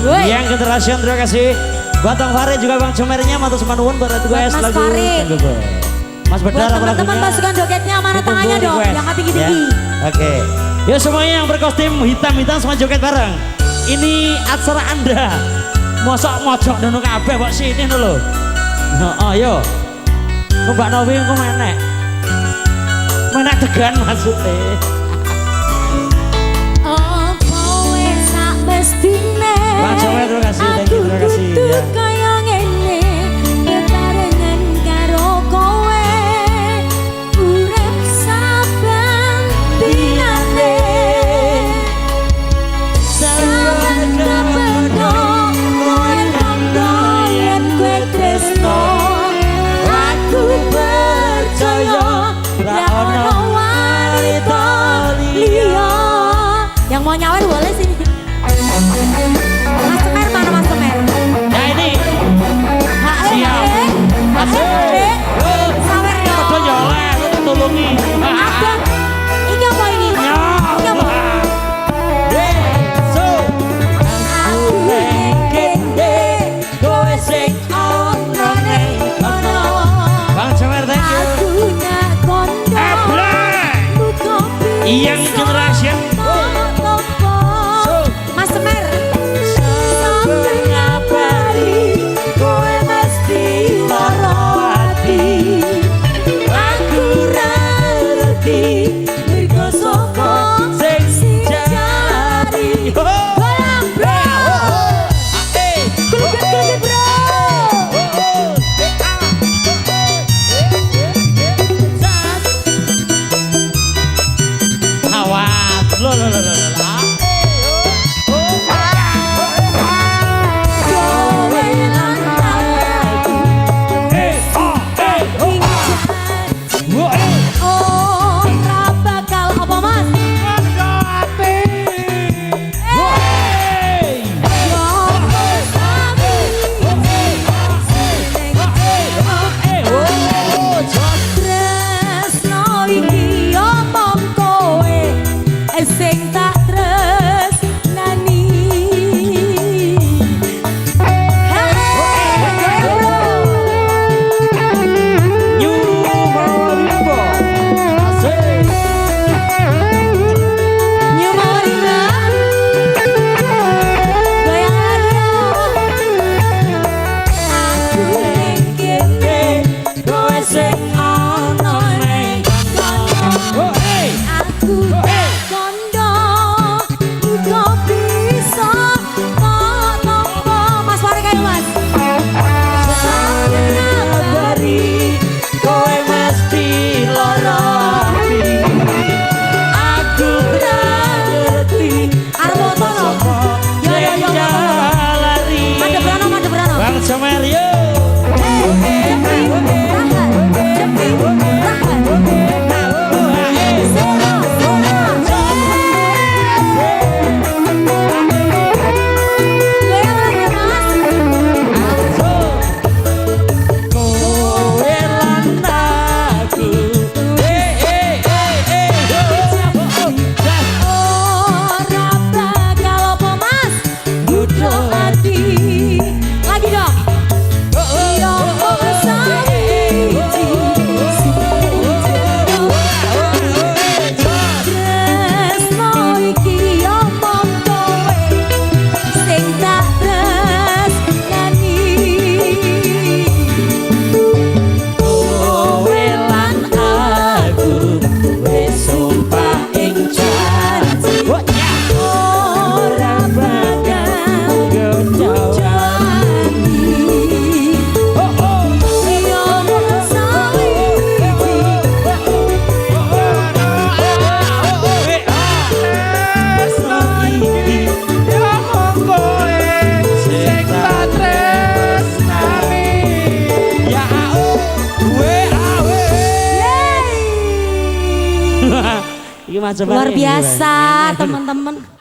Yang generasi terima kasih. Buat Bang Fahri juga Bang Cemernya matur nuwun buat tugas Mas lagu. Mas Bedar buat teman-teman pasukan jogetnya mana tangannya dong yang tinggi-tinggi. Oke. Ya semuanya yang berkostum hitam-hitam semua joget bareng. Ini acara Anda. Mosok mojok dono kabeh kok sini lho. Heeh yo. Mbak Novi engko menek. Menek degan maksudnya. Apa wis sak mestine. Bang Cemer terima kasih, thank you, terima kasih ya. Kaya ngene bebarengan karo kowe urip saben dinane saben kabeno kowe kandha yen kowe tresno aku percaya ra ono wanita liya. Yang mau nyawer boleh sini. Mas Cemer mana Mas Cemer? Ya ini. Siap. Asik. Sawer dong. Betul ya oleh, tulungi. Ada. Ini apa ini? Ini apa? So. Aku kende kowe sing ono ning kono. Bang Cemer thank you. Aku nak kondo. Yang generation. Mas Cemer. Sampai ngabari kowe mesti lara ati. Aku ra ngerti mergo sapa sing jari. Goyang bro. Kulit bro. Awas. Lo. Sing tak tresnani. New Marimba. Goyang lagi. Aku ning kene kowe sing ono ning kono. Aku kondo uga bisa nampa. Mas Fahri kayu Mas. Sampai ngabari Kowe mesti lara ati. Aku ra ngerti. Arep foto lho. Yo yo yo. lari. Madep Brano. Bang Cemer yo. Kowe lan aku. Ora bakal apa Mas Budho ati. Lagi dong. Yo sawiji tresno iki omong kowe sing tak tresnani. Kowe lan aku wis sumpah ing janji. Ora bakal janji. Yo sawiji Iki macam luar biasa teman-teman.